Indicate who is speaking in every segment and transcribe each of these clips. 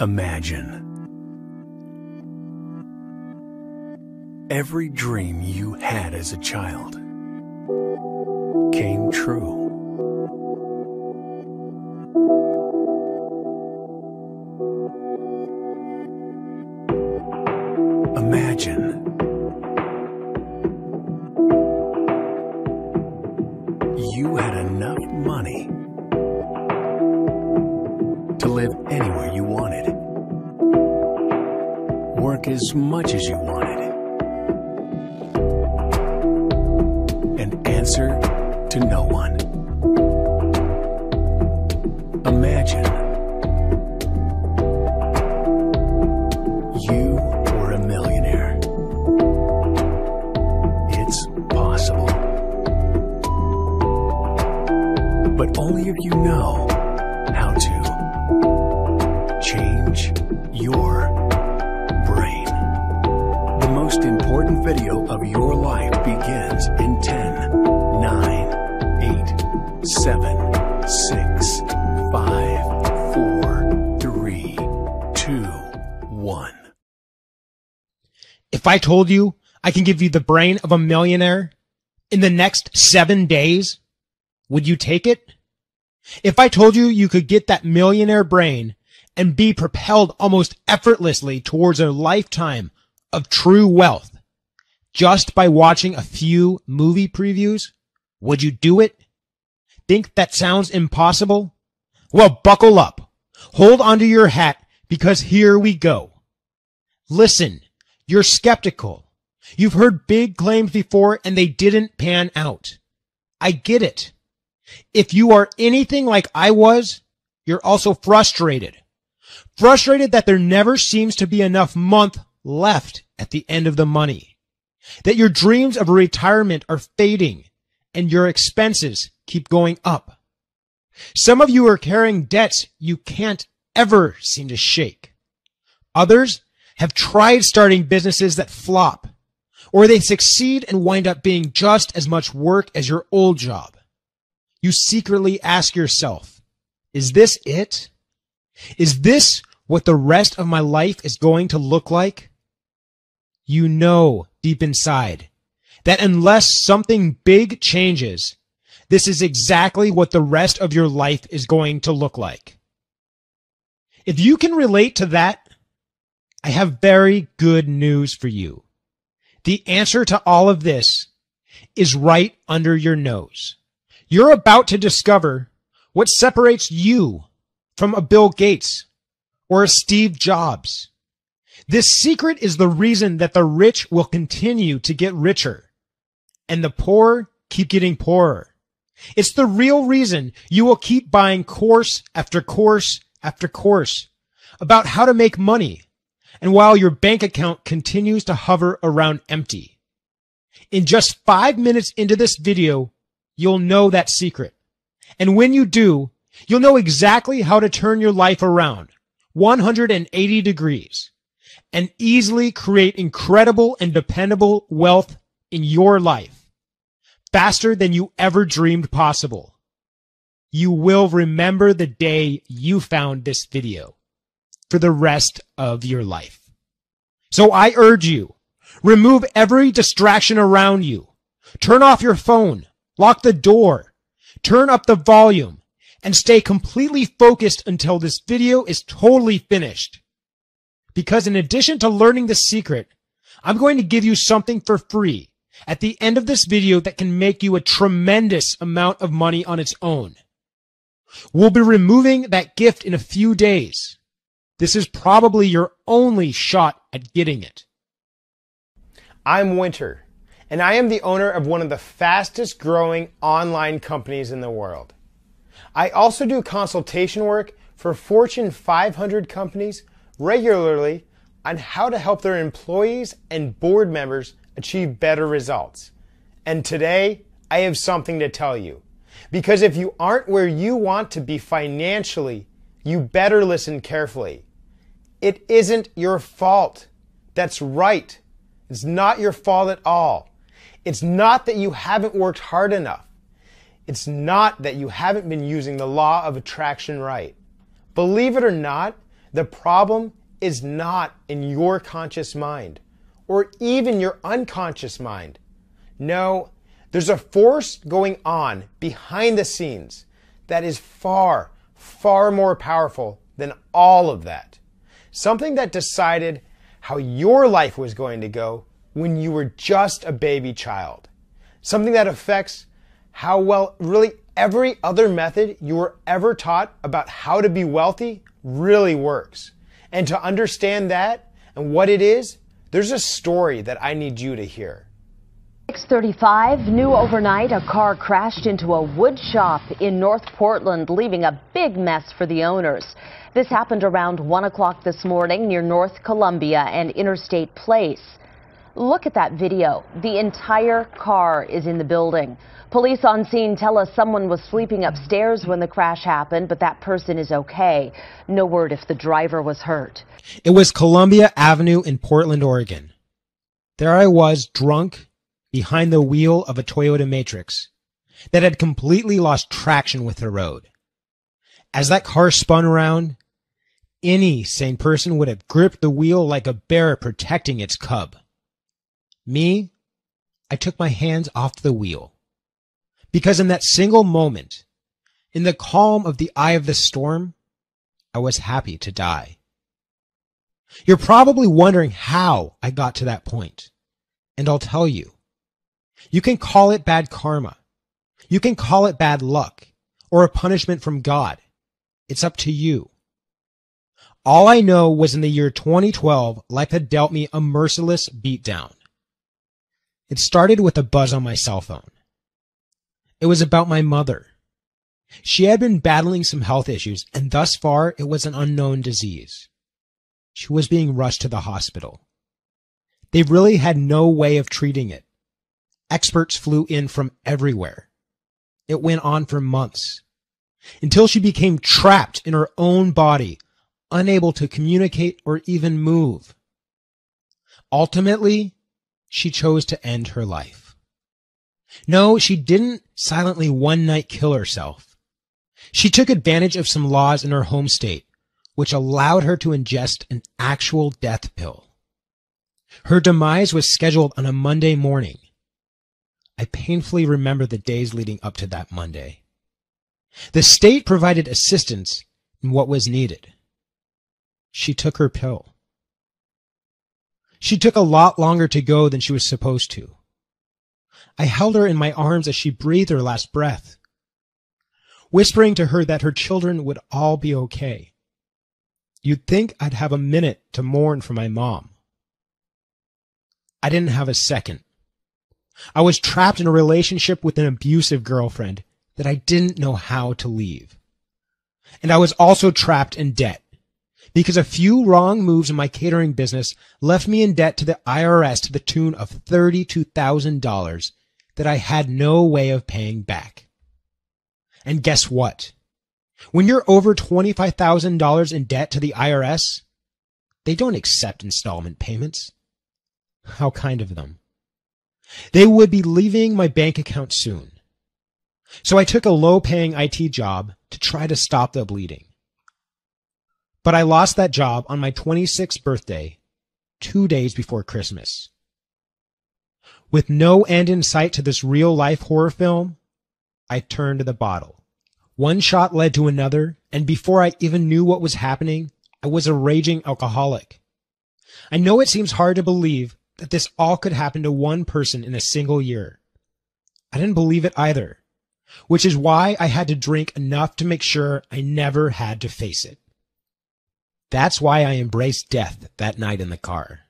Speaker 1: Imagine every dream you had as a child came true. Imagine you had enough money to live anywhere you wanted, work as much as you wanted, and answer to no one. Imagine you were a millionaire. It's possible. But only if you know how to change your brain. The most important video of your life begins in 10, 9, 8, 7, 6, 5, 4, 3, 2, 1.
Speaker 2: If I told you I can give you the brain of a millionaire in the next 7 days, would you take it? If I told you you could get that millionaire brain and be propelled almost effortlessly towards a lifetime of true wealth just by watching a few movie previews, would you do it? Think that sounds impossible? Well, buckle up. Hold onto your hat because here we go. Listen, you're skeptical. You've heard big claims before and they didn't pan out. I get it. If you are anything like I was, you're also frustrated. Frustrated that there never seems to be enough month left at the end of the money. That your dreams of retirement are fading and your expenses keep going up. Some of you are carrying debts you can't ever seem to shake. Others have tried starting businesses that flop, or they succeed and wind up being just as much work as your old job. You secretly ask yourself, is this it? Is this what the rest of my life is going to look like? You know deep inside that unless something big changes, this is exactly what the rest of your life is going to look like. If you can relate to that, I have very good news for you. The answer to all of this is right under your nose. You're about to discover what separates you from a Bill Gates or a Steve Jobs. This secret is the reason that the rich will continue to get richer and the poor keep getting poorer. It's the real reason you will keep buying course after course after course about how to make money, and while your bank account continues to hover around empty. In just 5 minutes into this video, you'll know that secret. And when you do, you'll know exactly how to turn your life around 180 degrees and easily create incredible and dependable wealth in your life faster than you ever dreamed possible. You will remember the day you found this video for the rest of your life. So I urge you, remove every distraction around you. Turn off your phone, lock the door, turn up the volume, and stay completely focused until this video is totally finished. Because in addition to learning the secret, I'm going to give you something for free at the end of this video that can make you a tremendous amount of money on its own. We'll be removing that gift in a few days. This is probably your only shot at getting it.
Speaker 3: I'm Winter, and I am the owner of one of the fastest growing online companies in the world. I also do consultation work for Fortune 500 companies regularly on how to help their employees and board members achieve better results. And today, I have something to tell you. Because if you aren't where you want to be financially, you better listen carefully. It isn't your fault. That's right. It's not your fault at all. It's not that you haven't worked hard enough. It's not that you haven't been using the law of attraction right. Believe it or not, The problem is not in your conscious mind or even your unconscious mind. No, there's a force going on behind the scenes that is far, far more powerful than all of that. Something that decided how your life was going to go when you were just a baby child. Something that affects how well really every other method you were ever taught about how to be wealthy really works. And to understand that and what it is, there's a story that I need you to hear.
Speaker 4: 6:35, new overnight, a car crashed into a wood shop in North Portland, leaving a big mess for the owners. This happened around 1 o'clock this morning near North Columbia and Interstate Place. Look at that video. The entire car is in the building. Police on scene tell us someone was sleeping upstairs when the crash happened, but that person is okay. No word if the driver was hurt.
Speaker 2: It was Columbia Avenue in Portland, Oregon. There I was, drunk, behind the wheel of a Toyota Matrix that had completely lost traction with the road. As that car spun around, any sane person would have gripped the wheel like a bear protecting its cub. Me, I took my hands off the wheel. Because in that single moment, in the calm of the eye of the storm, I was happy to die. You're probably wondering how I got to that point, and I'll tell you. You can call it bad karma. You can call it bad luck or a punishment from God. It's up to you. All I know was in the year 2012, life had dealt me a merciless beatdown. It started with a buzz on my cell phone. It was about my mother. She had been battling some health issues, and thus far it was an unknown disease. She was being rushed to the hospital. They really had no way of treating it. Experts flew in from everywhere. It went on for months, until she became trapped in her own body, unable to communicate or even move. Ultimately, she chose to end her life. No, she didn't silently one night kill herself. She took advantage of some laws in her home state, which allowed her to ingest an actual death pill. Her demise was scheduled on a Monday morning. I painfully remember the days leading up to that Monday. The state provided assistance in what was needed. She took her pill. She took a lot longer to go than she was supposed to. I held her in my arms as she breathed her last breath, whispering to her that her children would all be okay. You'd think I'd have a minute to mourn for my mom. I didn't have a second. I was trapped in a relationship with an abusive girlfriend that I didn't know how to leave. And I was also trapped in debt because a few wrong moves in my catering business left me in debt to the IRS to the tune of $32,000 that I had no way of paying back. And guess what? When you're over $25,000 in debt to the IRS, they don't accept installment payments. How kind of them. They would be leaving my bank account soon. So I took a low-paying IT job to try to stop the bleeding. But I lost that job on my 26th birthday, 2 days before Christmas. With no end in sight to this real-life horror film, I turned to the bottle. One shot led to another, and before I even knew what was happening, I was a raging alcoholic. I know it seems hard to believe that this all could happen to one person in a single year. I didn't believe it either, which is why I had to drink enough to make sure I never had to face it. That's why I embraced death that night in the car.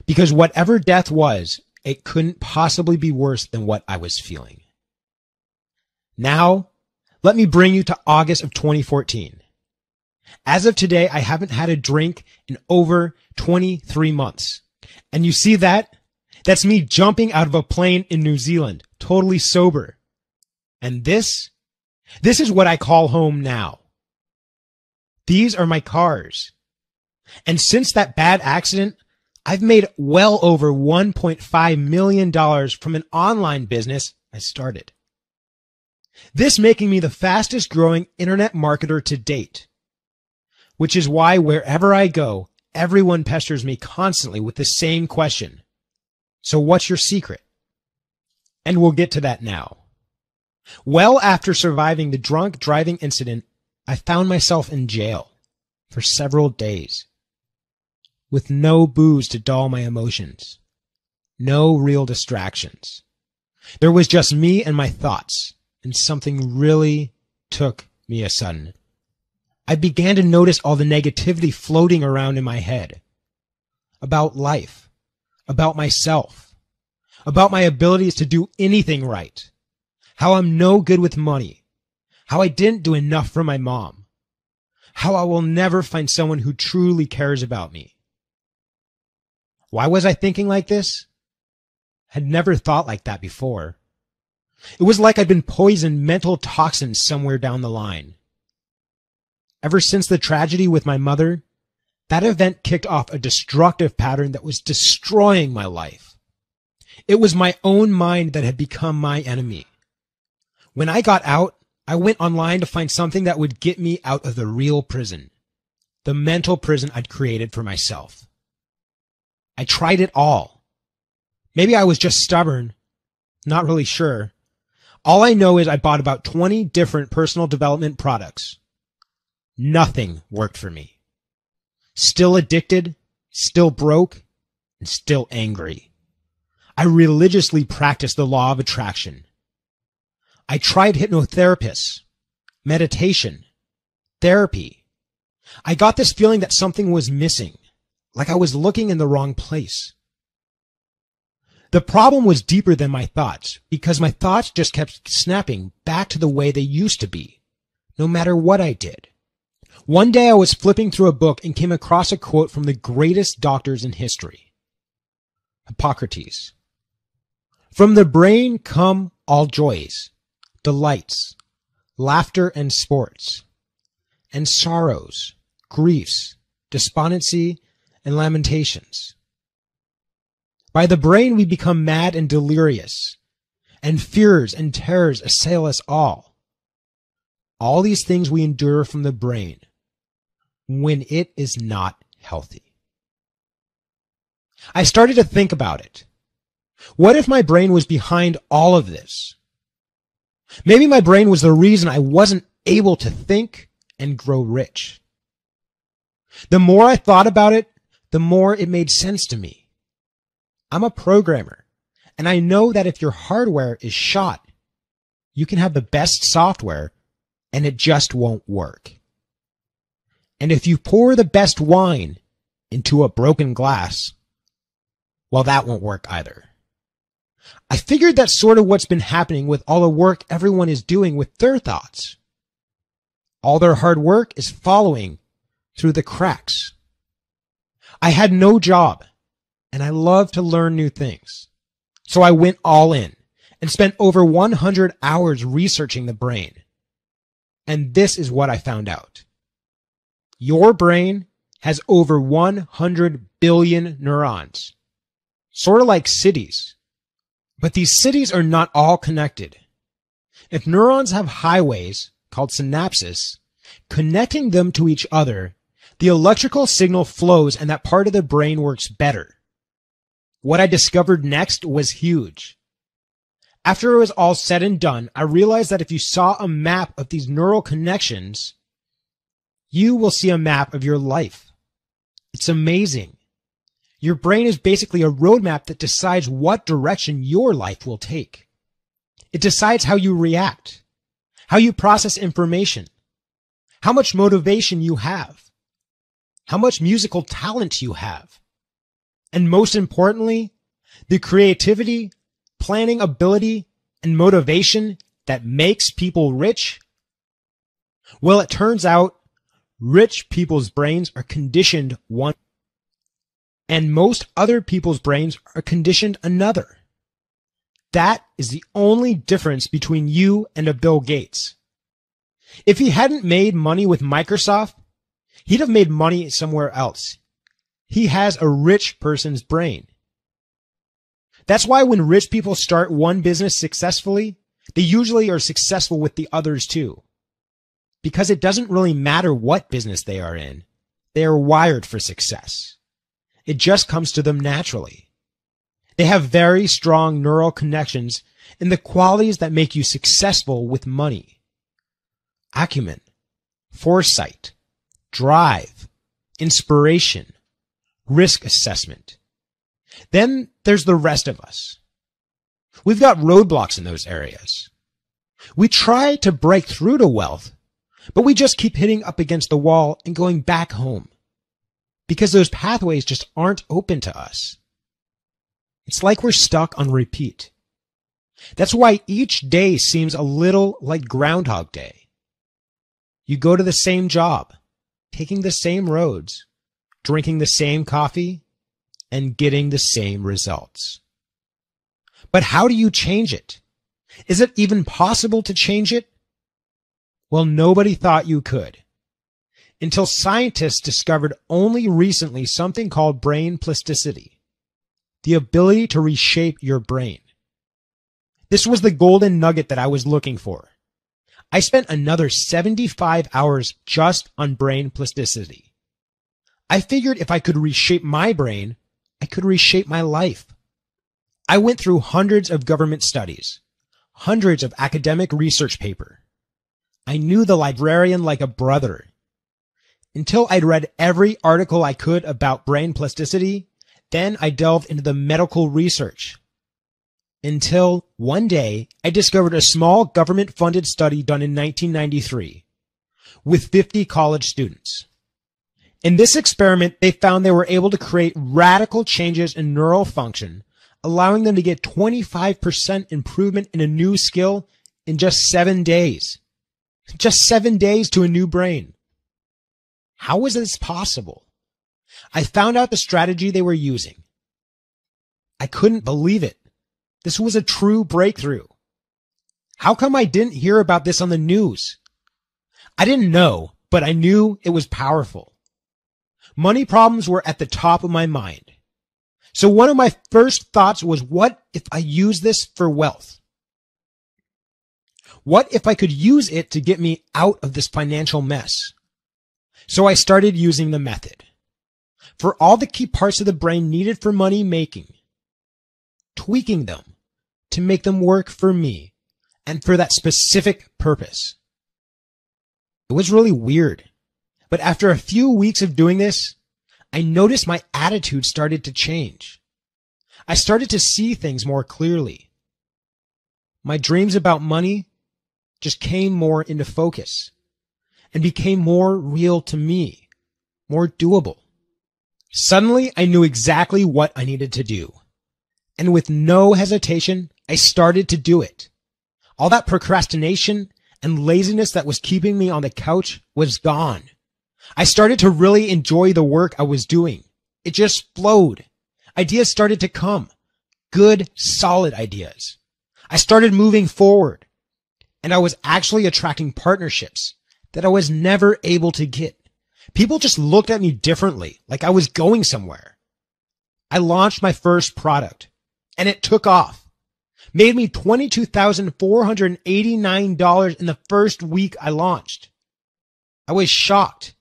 Speaker 2: Because whatever death was, it couldn't possibly be worse than what I was feeling. Now, let me bring you to August of 2014. As of today, I haven't had a drink in over 23 months. And you see that? That's me jumping out of a plane in New Zealand, totally sober. And this is what I call home now. These are my cars. And since that bad accident, I've made well over $1.5 million from an online business I started. This making me the fastest growing internet marketer to date. which is why wherever I go, everyone pesters me constantly with the same question. So what's your secret? And we'll get to that now. Well, after surviving the drunk driving incident, I found myself in jail for several days with no booze to dull my emotions, no real distractions. There was just me and my thoughts, and something really took me a sudden. I began to notice all the negativity floating around in my head about life, about myself, about my abilities to do anything right, how I'm no good with money, how I didn't do enough for my mom, how I will never find someone who truly cares about me. Why was I thinking like this? Had never thought like that before. It was like I'd been poisoned mental toxins somewhere down the line. Ever since the tragedy with my mother, that event kicked off a destructive pattern that was destroying my life. It was my own mind that had become my enemy. When I got out, I went online to find something that would get me out of the real prison, the mental prison I'd created for myself. I tried it all. Maybe I was just stubborn, not really sure. All I know is I bought about 20 different personal development products. Nothing worked for me. Still addicted, still broke, and still angry. I religiously practiced the law of attraction. I tried hypnotherapists, meditation, therapy. I got this feeling that something was missing, like I was looking in the wrong place. The problem was deeper than my thoughts, because my thoughts just kept snapping back to the way they used to be, no matter what I did. One day I was flipping through a book and came across a quote from the greatest doctors in history, Hippocrates. From the brain come all joys, delights, laughter and sports, and sorrows, griefs, despondency, and lamentations. By the brain we become mad and delirious, and fears and terrors assail us all. All these things we endure from the brain when it is not healthy. I started to think about it. What if my brain was behind all of this? Maybe my brain was the reason I wasn't able to think and grow rich. The more I thought about it, the more it made sense to me. I'm a programmer, and I know that if your hardware is shot, you can have the best software, and it just won't work. And if you pour the best wine into a broken glass, well, that won't work either. I figured that's sort of what's been happening with all the work everyone is doing with their thoughts. All their hard work is following through the cracks. I had no job, and I love to learn new things. So I went all in and spent over 100 hours researching the brain. And this is what I found out. Your brain has over 100 billion neurons, sort of like cities. But these cities are not all connected. If neurons have highways, called synapses, connecting them to each other, the electrical signal flows and that part of the brain works better. What I discovered next was huge. After it was all said and done, I realized that if you saw a map of these neural connections, you will see a map of your life. It's amazing. Your brain is basically a roadmap that decides what direction your life will take. It decides how you react, how you process information, how much motivation you have, how much musical talent you have, and most importantly, the creativity, planning ability, and motivation that makes people rich. Well, it turns out rich people's brains are conditioned one, and most other people's brains are conditioned another. That is the only difference between you and a Bill Gates. If he hadn't made money with Microsoft, he'd have made money somewhere else. He has a rich person's brain. That's why when rich people start one business successfully, they usually are successful with the others too. because it doesn't really matter what business they are in. They are wired for success. It just comes to them naturally. They have very strong neural connections in the qualities that make you successful with money. Acumen, foresight, drive, inspiration, risk assessment. Then there's the rest of us. We've got roadblocks in those areas. We try to break through to wealth, but we just keep hitting up against the wall and going back home because those pathways just aren't open to us. It's like we're stuck on repeat. That's why each day seems a little like Groundhog Day. You go to the same job, taking the same roads, drinking the same coffee, and getting the same results. But how do you change it? Is it even possible to change it? Well, nobody thought you could, until scientists discovered only recently something called brain plasticity, the ability to reshape your brain. This was the golden nugget that I was looking for. I spent another 75 hours just on brain plasticity. I figured if I could reshape my brain, I could reshape my life. I went through hundreds of government studies, hundreds of academic research papers. I knew the librarian like a brother. Until I'd read every article I could about brain plasticity, then I delved into the medical research. Until one day, I discovered a small government-funded study done in 1993 with 50 college students. In this experiment, they found they were able to create radical changes in neural function, allowing them to get 25% improvement in a new skill in just 7 days. Just 7 days to a new brain. How was this possible? I found out the strategy they were using. I couldn't believe it. This was a true breakthrough. How come I didn't hear about this on the news? I didn't know, but I knew it was powerful. Money problems were at the top of my mind. So one of my first thoughts was, what if I use this for wealth? What if I could use it to get me out of this financial mess? So I started using the method for all the key parts of the brain needed for money making, tweaking them to make them work for me and for that specific purpose. It was really weird, but after a few weeks of doing this, I noticed my attitude started to change. I started to see things more clearly. My dreams about money just came more into focus and became more real to me, more doable. Suddenly, I knew exactly what I needed to do. And with no hesitation, I started to do it. All that procrastination and laziness that was keeping me on the couch was gone. I started to really enjoy the work I was doing. It just flowed. Ideas started to come. Good, solid ideas. I started moving forward. And I was actually attracting partnerships that I was never able to get. People just looked at me differently, like I was going somewhere. I launched my first product, and it took off. Made me $22,489 in the first week I launched. I was shocked.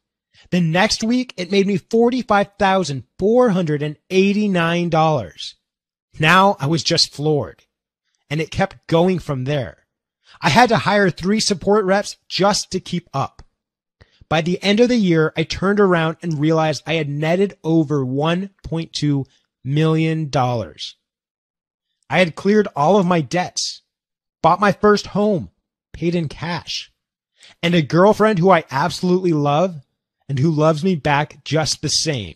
Speaker 2: The next week, it made me $45,489. Now I was just floored, and it kept going from there. I had to hire 3 support reps just to keep up. By the end of the year, I turned around and realized I had netted over $1.2 million. I had cleared all of my debts, bought my first home, paid in cash, and a girlfriend who I absolutely love and who loves me back just the same.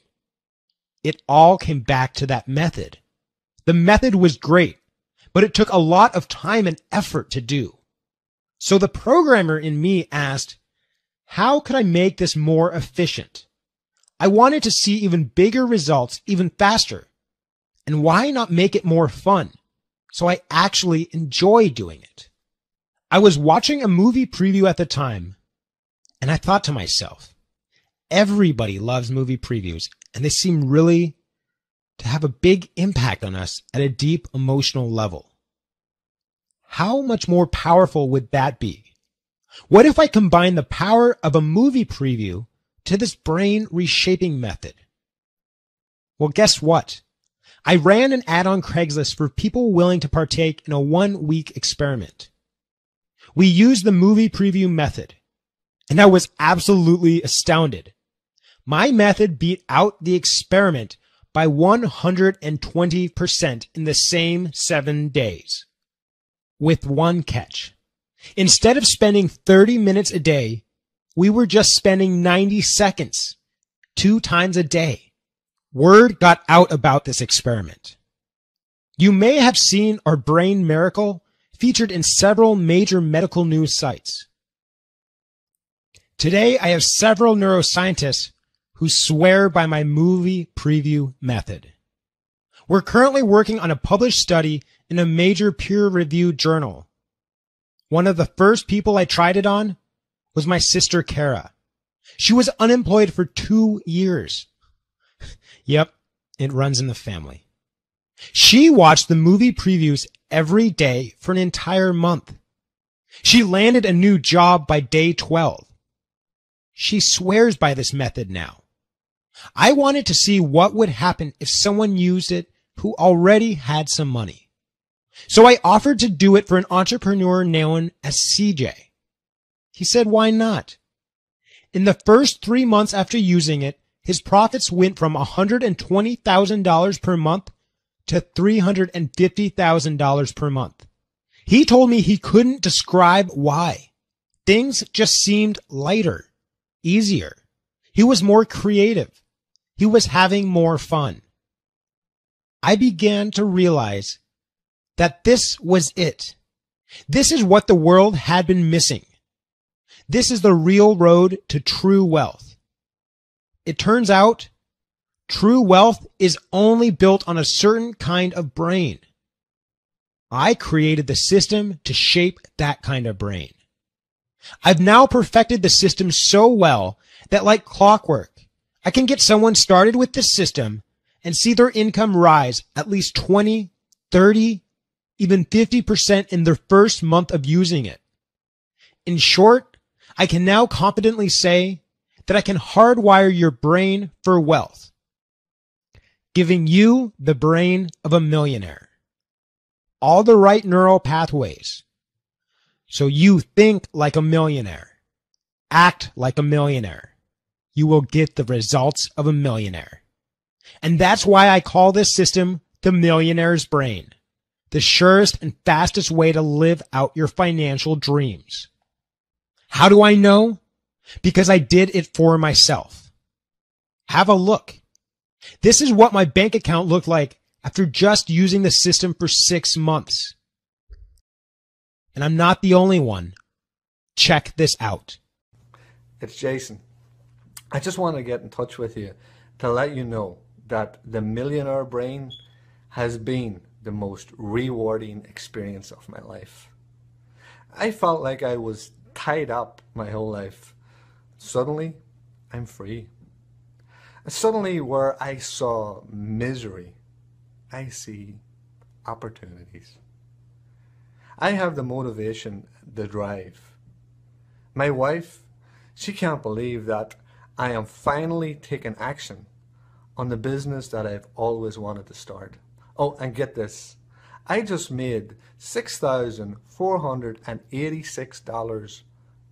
Speaker 2: It all came back to that method. The method was great, but it took a lot of time and effort to do. So the programmer in me asked, how could I make this more efficient? I wanted to see even bigger results even faster. And why not make it more fun? So I actually enjoy doing it. I was watching a movie preview at the time, and I thought to myself, everybody loves movie previews, and they seem really to have a big impact on us at a deep emotional level. How much more powerful would that be? What if I combine the power of a movie preview to this brain reshaping method? Well, guess what? I ran an ad on Craigslist for people willing to partake in a 1-week experiment. We used the movie preview method, and I was absolutely astounded. My method beat out the experiment by 120% in the same 7 days. With one catch. Instead of spending 30 minutes a day, we were just spending 90 seconds, 2 times a day. Word got out about this experiment. You may have seen our brain miracle featured in several major medical news sites. Today, I have several neuroscientists who swear by my movie preview method. We're currently working on a published study in a major peer-reviewed journal. One of the first people I tried it on was my sister Kara. She was unemployed for 2 years. Yep, it runs in the family. She watched the movie previews every day for an entire month. She landed a new job by day 12. She swears by this method now. I wanted to see what would happen if someone used it who already had some money. So I offered to do it for an entrepreneur known as CJ. He said, why not? In the first 3 months after using it, his profits went from $120,000 per month to $350,000 per month. He told me he couldn't describe why. Things just seemed lighter, easier. He was more creative. He was having more fun. I began to realize that this was it. This is what the world had been missing. This is the real road to true wealth. It turns out, true wealth is only built on a certain kind of brain. I created the system to shape that kind of brain. I've now perfected the system so well that, like clockwork, I can get someone started with this system and see their income rise at least 20, 30, even 50% in their first month of using it. In short, I can now confidently say that I can hardwire your brain for wealth, giving you the brain of a millionaire. All the right neural pathways. So you think like a millionaire. Act like a millionaire. You will get the results of a millionaire. And that's why I call this system the Millionaire's Brain, the surest and fastest way to live out your financial dreams. How do I know? Because I did it for myself. Have a look. This is what my bank account looked like after just using the system for 6 months. And I'm not the only one. Check this out.
Speaker 5: It's Jason. I just want to get in touch with you to let you know that the Millionaire Brain has been the most rewarding experience of my life. I felt like I was tied up my whole life. Suddenly, I'm free. Suddenly, where I saw misery, I see opportunities. I have the motivation, the drive. My wife, she can't believe that I am finally taking action on the business that I've always wanted to start. Oh, and get this. I just made $6,486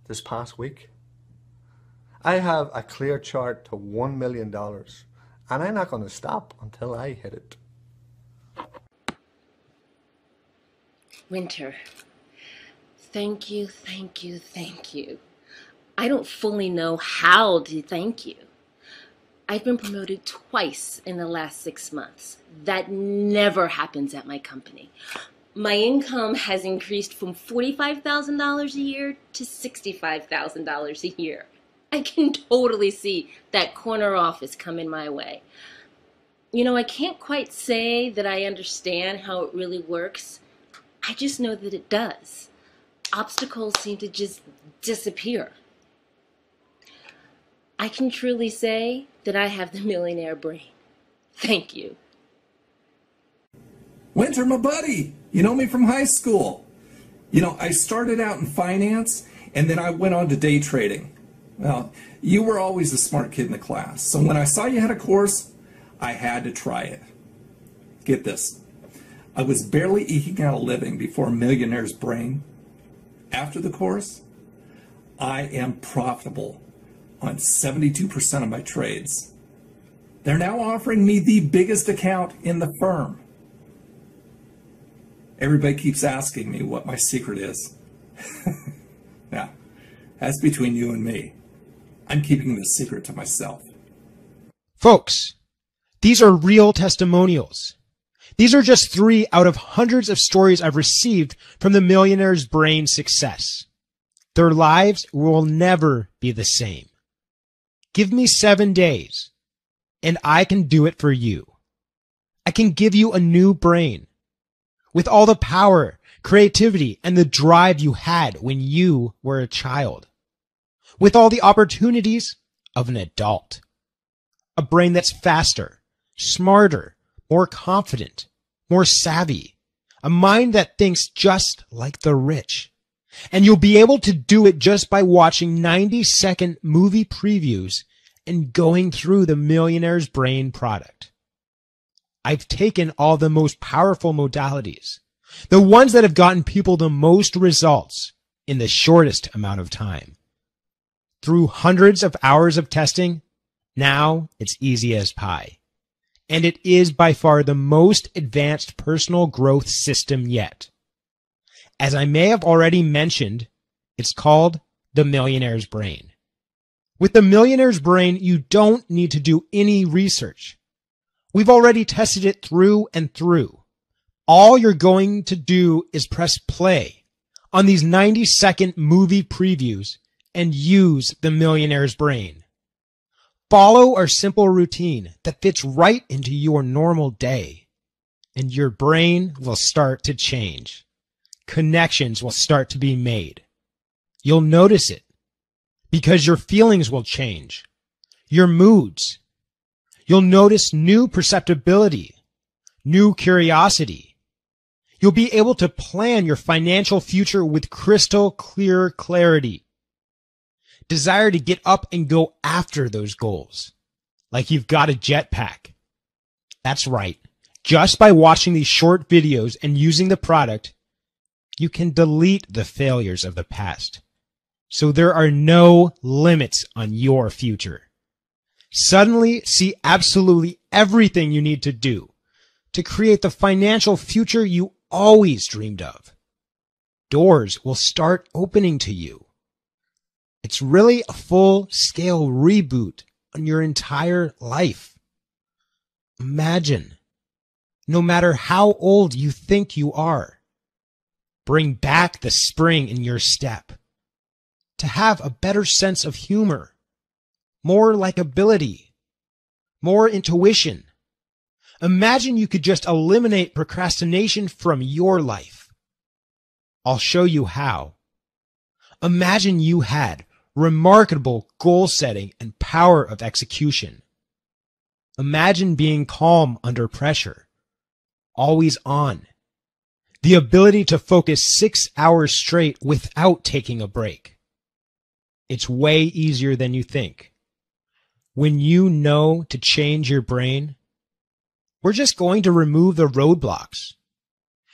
Speaker 5: this past week. I have a clear chart to $1 million, and I'm not going to stop until I hit it.
Speaker 6: Winter, thank you, thank you, thank you. I don't fully know how to thank you. I've been promoted twice in the last 6 months. That never happens at my company. My income has increased from $45,000 a year to $65,000 a year. I can totally see that corner office coming my way. You know, I can't quite say that I understand how it really works. I just know that it does. Obstacles seem to just disappear. I can truly say that I have the millionaire brain. Thank you.
Speaker 7: Winter, my buddy, you know me from high school. You know, I started out in finance, And then I went on to day trading. Well, you were always the smart kid in the class. So when I saw you had a course, I had to try it. Get this. I was barely eking out a living before Millionaire's Brain. After the course, I am profitable on 72% of my trades. They're now offering me the biggest account in the firm. Everybody keeps asking me what my secret is. Now, that's between you and me. I'm keeping this secret to myself.
Speaker 2: Folks, these are real testimonials. These are just 3 out of hundreds of stories I've received from the Millionaire's Brain success. Their lives will never be the same. Give me 7 days, and I can do it for you. I can give you a new brain with all the power, creativity, and the drive you had when you were a child, with all the opportunities of an adult. A brain that's faster, smarter, more confident, more savvy, a mind that thinks just like the rich. And you'll be able to do it just by watching 90-second movie previews and going through the Millionaire's Brain product. I've taken all the most powerful modalities, the ones that have gotten people the most results in the shortest amount of time. Through hundreds of hours of testing, now it's easy as pie. And it is by far the most advanced personal growth system yet. As I may have already mentioned, it's called the Millionaire's Brain. With the Millionaire's Brain, you don't need to do any research. We've already tested it through and through. All you're going to do is press play on these 90-second movie previews and use the Millionaire's Brain. Follow our simple routine that fits right into your normal day, and your brain will start to change. Connections will start to be made. You'll notice it because your feelings will change, your moods. You'll notice new perceptibility, new curiosity. You'll be able to plan your financial future with crystal clear clarity. Desire to get up and go after those goals, like you've got a jetpack. That's right. Just by watching these short videos and using the product, you can delete the failures of the past. So there are no limits on your future. Suddenly see absolutely everything you need to do to create the financial future you always dreamed of. Doors will start opening to you. It's really a full-scale reboot on your entire life. Imagine, no matter how old you think you are, bring back the spring in your step, to have a better sense of humor, more likability, more intuition. Imagine you could just eliminate procrastination from your life. I'll show you how. Imagine you had remarkable goal setting and power of execution. Imagine being calm under pressure, always on. The ability to focus 6 hours straight without taking a break. It's way easier than you think. When you know to change your brain, we're just going to remove the roadblocks.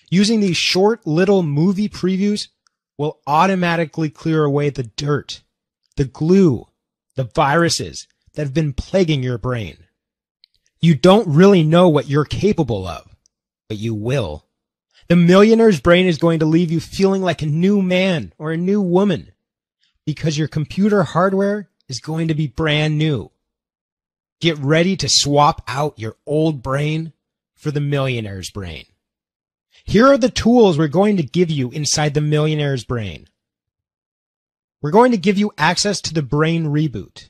Speaker 2: Using these short little movie previews will automatically clear away the dirt, the glue, the viruses that have been plaguing your brain. You don't really know what you're capable of, but you will. The Millionaire's Brain is going to leave you feeling like a new man or a new woman because your computer hardware is going to be brand new. Get ready to swap out your old brain for the Millionaire's Brain. Here are the tools we're going to give you inside the Millionaire's Brain. We're going to give you access to the Brain Reboot.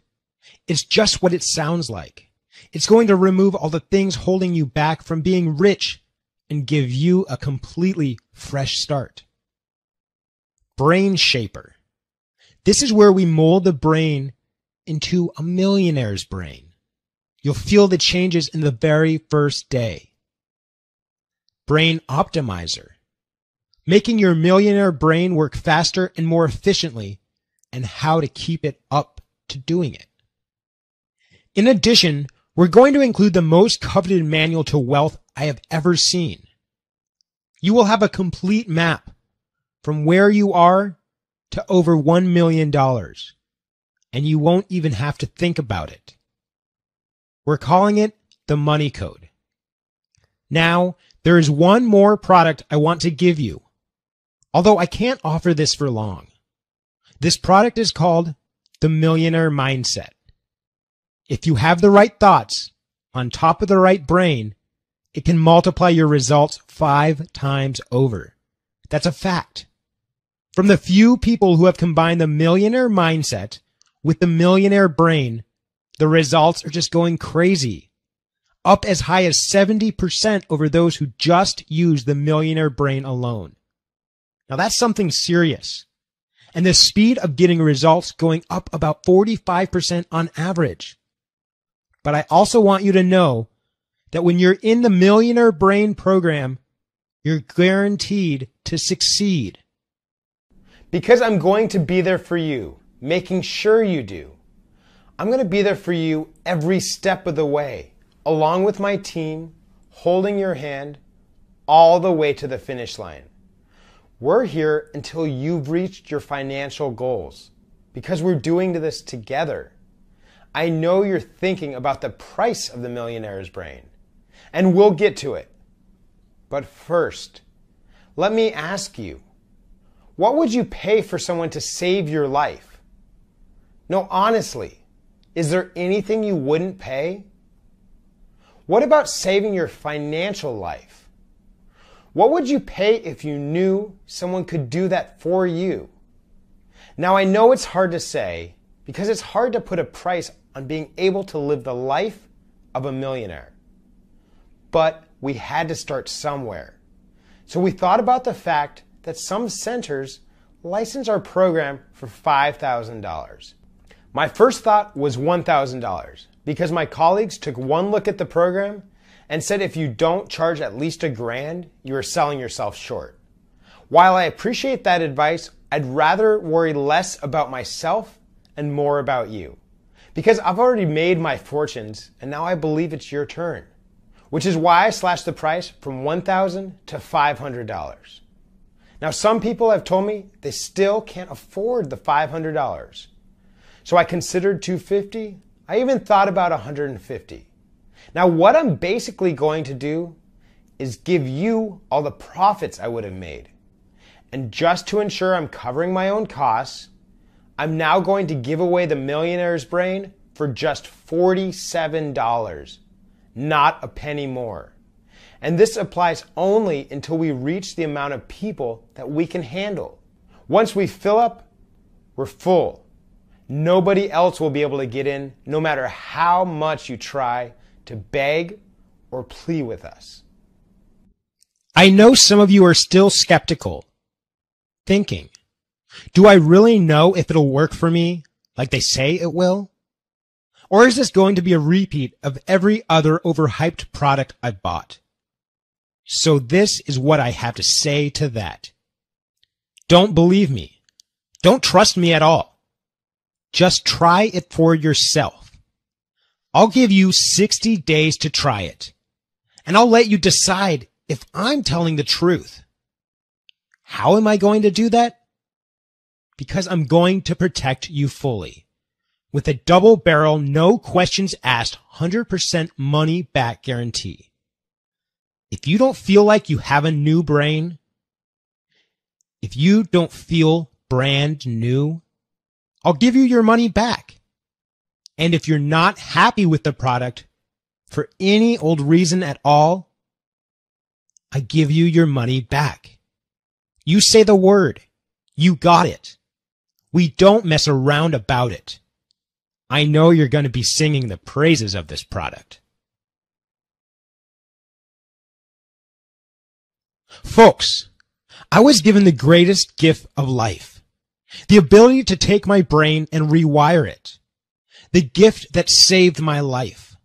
Speaker 2: It's just what it sounds like. It's going to remove all the things holding you back from being rich and give you a completely fresh start. Brain Shaper. This is where we mold the brain into a millionaire's brain. You'll feel the changes in the very first day. Brain Optimizer. Making your millionaire brain work faster and more efficiently and how to keep it up to doing it. In addition, we're going to include the most coveted manual to wealth I have ever seen. You will have a complete map from where you are to over $1 million, and you won't even have to think about it. We're calling it the Money Code. Now, there is one more product I want to give you, although I can't offer this for long. This product is called the Millionaire Mindset. If you have the right thoughts on top of the right brain, it can multiply your results 5 times over. That's a fact. From the few people who have combined the Millionaire Mindset with the Millionaire Brain, the results are just going crazy. Up as high as 70% over those who just use the Millionaire Brain alone. Now that's something serious. And the speed of getting results going up about 45% on average. But I also want you to know that when you're in the Millionaire Brain program, you're guaranteed to succeed.
Speaker 3: Because I'm going to be there for you, making sure you do. I'm going to be there for you every step of the way, along with my team, holding your hand all the way to the finish line. We're here until you've reached your financial goals, because we're doing this together. I know you're thinking about the price of the Millionaire's Brain, and we'll get to it. But first, let me ask you, what would you pay for someone to save your life? No, honestly, is there anything you wouldn't pay? What about saving your financial life? What would you pay if you knew someone could do that for you? Now, I know it's hard to say because it's hard to put a price on being able to live the life of a millionaire. But we had to start somewhere. So we thought about the fact that some centers license our program for $5,000. My first thought was $1,000 because my colleagues took one look at the program and said if you don't charge at least $1,000, you are selling yourself short. While I appreciate that advice, I'd rather worry less about myself and more about you. Because I've already made my fortunes and now I believe it's your turn. Which is why I slashed the price from $1,000 to $500. Now some people have told me they still can't afford the $500. So I considered $250. I even thought about $150. Now what I'm basically going to do is give you all the profits I would have made. And just to ensure I'm covering my own costs, I'm now going to give away the Millionaire's Brain for just $47, not a penny more. And this applies only until we reach the amount of people that we can handle. Once we fill up, we're full. Nobody else will be able to get in, no matter how much you try to beg or plea with us.
Speaker 2: I know some of you are still skeptical, thinking, do I really know if it'll work for me like they say it will? Or is this going to be a repeat of every other overhyped product I've bought? So this is what I have to say to that. Don't believe me. Don't trust me at all. Just try it for yourself. I'll give you 60 days to try it, and I'll let you decide if I'm telling the truth. How am I going to do that? Because I'm going to protect you fully with a double barrel, no questions asked, 100% money back guarantee. If you don't feel like you have a new brain, if you don't feel brand new, I'll give you your money back. And if you're not happy with the product for any old reason at all, I give you your money back. You say the word. You got it. We don't mess around about it. I know you're going to be singing the praises of this product. Folks, I was given the greatest gift of life, the ability to take my brain and rewire it, the gift that saved my life.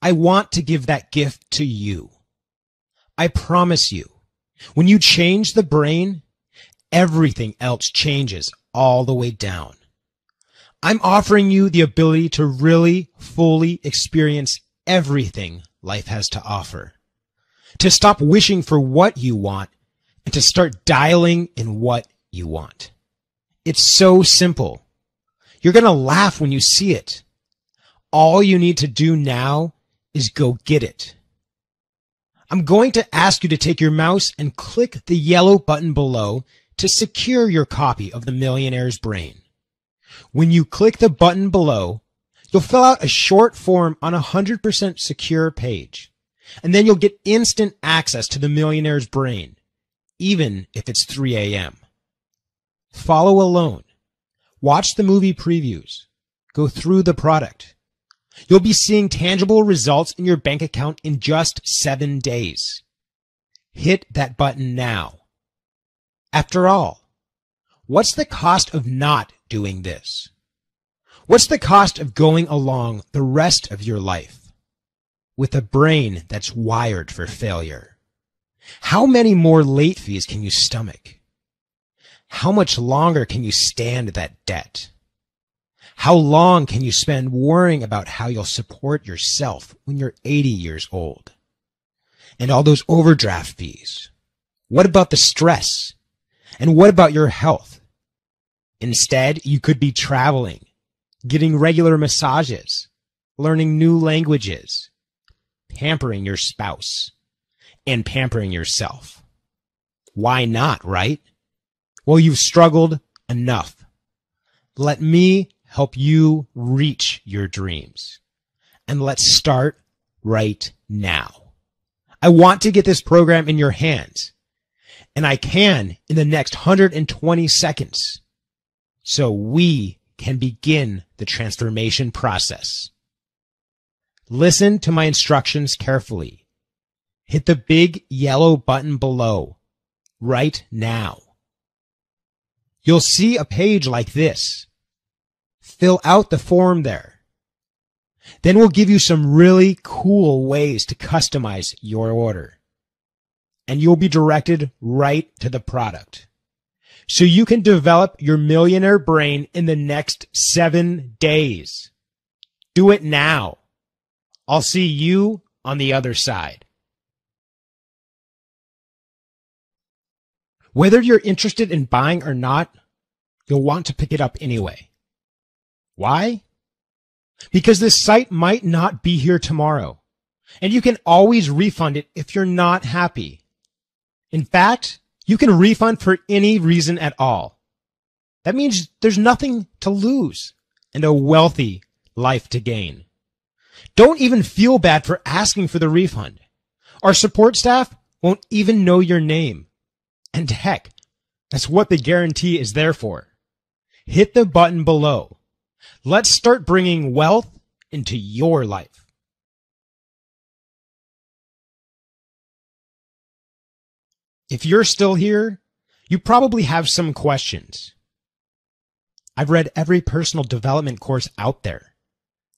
Speaker 2: I want to give that gift to you. I promise you, when you change the brain, everything else changes all the way down. I'm offering you the ability to really fully experience everything life has to offer. To stop wishing for what you want and to start dialing in what you want. It's so simple. You're going to laugh when you see it. All you need to do now is go get it. I'm going to ask you to take your mouse and click the yellow button below to secure your copy of the Millionaire's Brain. When you click the button below, you'll fill out a short form on a 100% secure page, and then you'll get instant access to the Millionaire's Brain, even if it's 3 a.m. Follow alone. Watch the movie previews. Go through the product. You'll be seeing tangible results in your bank account in just 7 days. Hit that button now. After all, what's the cost of not doing this? What's the cost of going along the rest of your life with a brain that's wired for failure? How many more late fees can you stomach? How much longer can you stand that debt? How long can you spend worrying about how you'll support yourself when you're 80 years old? And all those overdraft fees. What about the stress? And what about your health? Instead, you could be traveling, getting regular massages, learning new languages, pampering your spouse, and pampering yourself. Why not, right? Well, you've struggled enough. Let me help you reach your dreams. And let's start right now. I want to get this program in your hands, and I can in the next 120 seconds, so we can begin the transformation process. Listen to my instructions carefully. Hit the big yellow button below right now. You'll see a page like this. Fill out the form there. Then we'll give you some really cool ways to customize your order. And you'll be directed right to the product. So you can develop your millionaire brain in the next 7 days. Do it now. I'll see you on the other side. Whether you're interested in buying or not, you'll want to pick it up anyway. Why? Because this site might not be here tomorrow, and you can always refund it if you're not happy. In fact, you can refund for any reason at all. That means there's nothing to lose and a wealthy life to gain. Don't even feel bad for asking for the refund. Our support staff won't even know your name. And heck, that's what the guarantee is there for. Hit the button below. Let's start bringing wealth into your life. If you're still here, you probably have some questions. I've read every personal development course out there.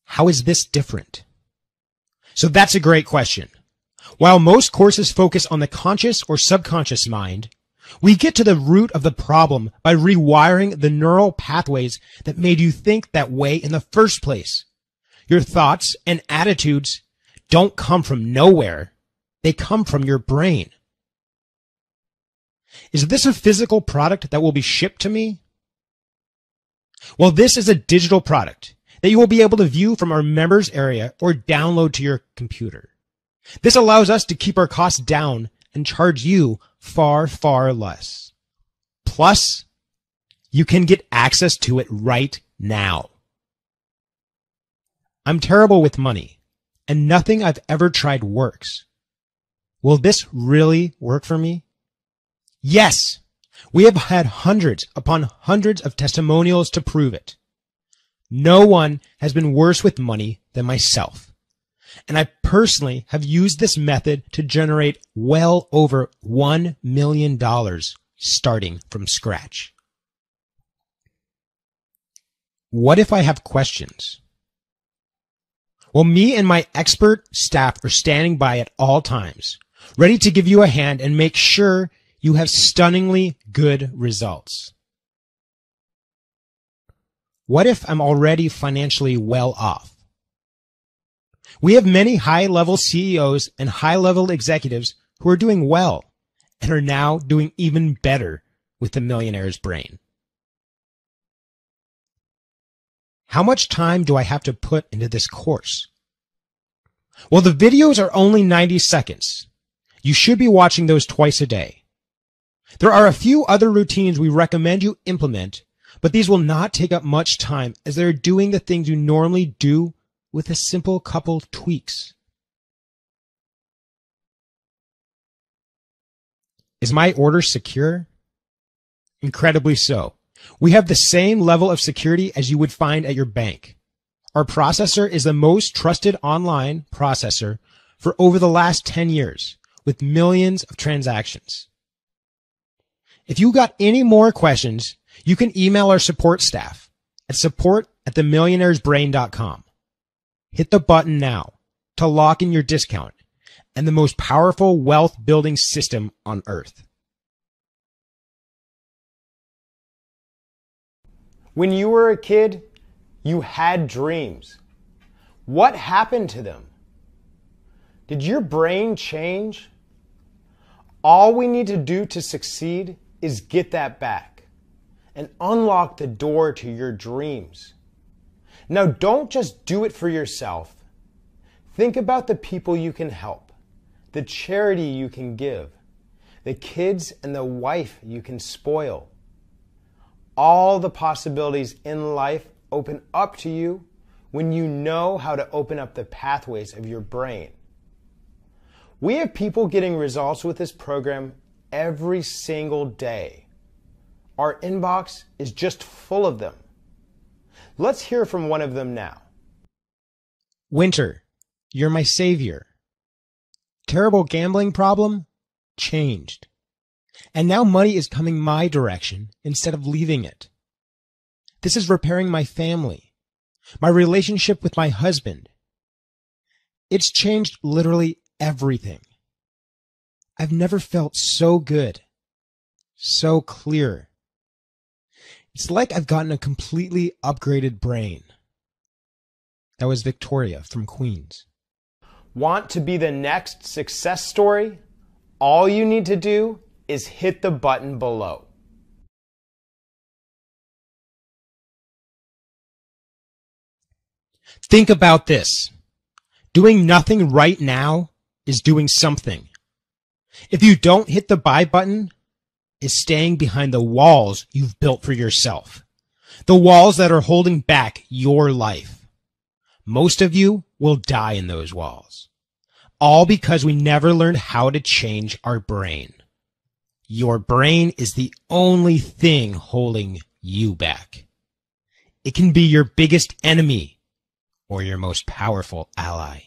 Speaker 2: How is this different? So that's a great question. While most courses focus on the conscious or subconscious mind, we get to the root of the problem by rewiring the neural pathways that made you think that way in the first place. Your thoughts and attitudes don't come from nowhere. They come from your brain. Is this a physical product that will be shipped to me? Well, this is a digital product that you will be able to view from our members area or download to your computer. This allows us to keep our costs down and charge you far, far less. Plus, you can get access to it right now. I'm terrible with money, and nothing I've ever tried works. Will this really work for me? Yes, we have had hundreds upon hundreds of testimonials to prove it. No one has been worse with money than myself. And I personally have used this method to generate well over $1 million starting from scratch. What if I have questions? Well, me and my expert staff are standing by at all times, ready to give you a hand and make sure you have stunningly good results. What if I'm already financially well off? We have many high-level CEOs and high-level executives who are doing well and are now doing even better with the Millionaire's Brain. How much time do I have to put into this course? Well, the videos are only 90 seconds. You should be watching those twice a day. There are a few other routines we recommend you implement, but these will not take up much time as they're doing the things you normally do with a simple couple tweaks. Is my order secure? Incredibly so. We have the same level of security as you would find at your bank. Our processor is the most trusted online processor for over the last 10 years, with millions of transactions. If you got any more questions, you can email our support staff at support@themillionairesbrain.com. Hit the button now to lock in your discount and the most powerful wealth building system on earth.
Speaker 3: When you were a kid, you had dreams. What happened to them? Did your brain change? All we need to do to succeed is get that back and unlock the door to your dreams. Now, don't just do it for yourself. Think about the people you can help, the charity you can give, the kids and the wife you can spoil. All the possibilities in life open up to you when you know how to open up the pathways of your brain. We have people getting results with this program every single day. Our inbox is just full of them. Let's hear from one of them now.
Speaker 2: Winter, you're my savior. Terrible gambling problem? Changed. And now money is coming my direction instead of leaving it. This is repairing my family, my relationship with my husband. It's changed literally everything. I've never felt so good, so clear. It's like I've gotten a completely upgraded brain. That was Victoria from Queens.
Speaker 3: Want to be the next success story? All you need to do is hit the button below.
Speaker 2: Think about this. Doing nothing right now is doing something. If you don't hit the buy button, it's staying behind the walls you've built for yourself. The walls that are holding back your life. Most of you will die in those walls. All because we never learned how to change our brain. Your brain is the only thing holding you back. It can be your biggest enemy or your most powerful ally.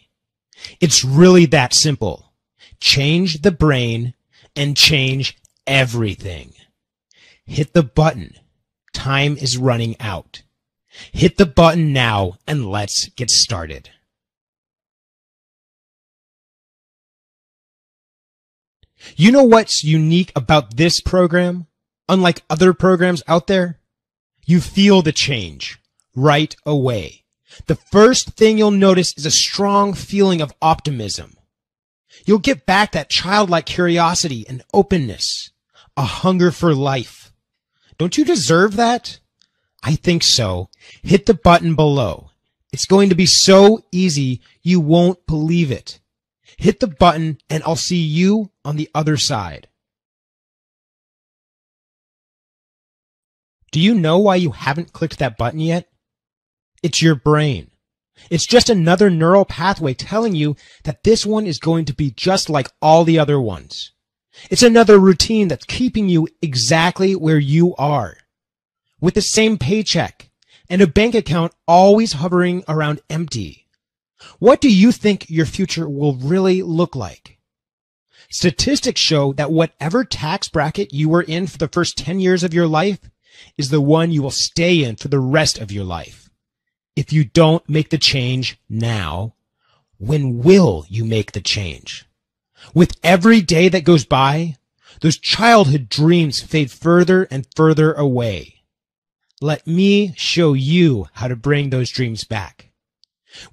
Speaker 2: It's really that simple. Change the brain and change everything. Hit the button. Time is running out. Hit the button now and let's get started. You know what's unique about this program? Unlike other programs out there, you feel the change right away. The first thing you'll notice is a strong feeling of optimism. You'll get back that childlike curiosity and openness, a hunger for life. Don't you deserve that? I think so. Hit the button below. It's going to be so easy you won't believe it. Hit the button and I'll see you on the other side. Do you know why you haven't clicked that button yet? It's your brain. It's just another neural pathway telling you that this one is going to be just like all the other ones. It's another routine that's keeping you exactly where you are, with the same paycheck and a bank account always hovering around empty. What do you think your future will really look like? Statistics show that whatever tax bracket you were in for the first 10 years of your life is the one you will stay in for the rest of your life. If you don't make the change now, when will you make the change? With every day that goes by, those childhood dreams fade further and further away. Let me show you how to bring those dreams back.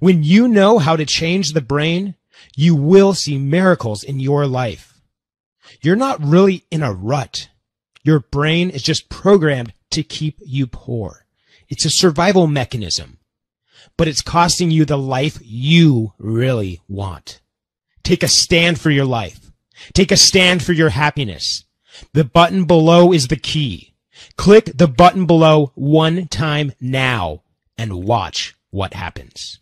Speaker 2: When you know how to change the brain, you will see miracles in your life. You're not really in a rut. Your brain is just programmed to keep you poor. It's a survival mechanism, but it's costing you the life you really want. Take a stand for your life. Take a stand for your happiness. The button below is the key. Click the button below one time now and watch what happens.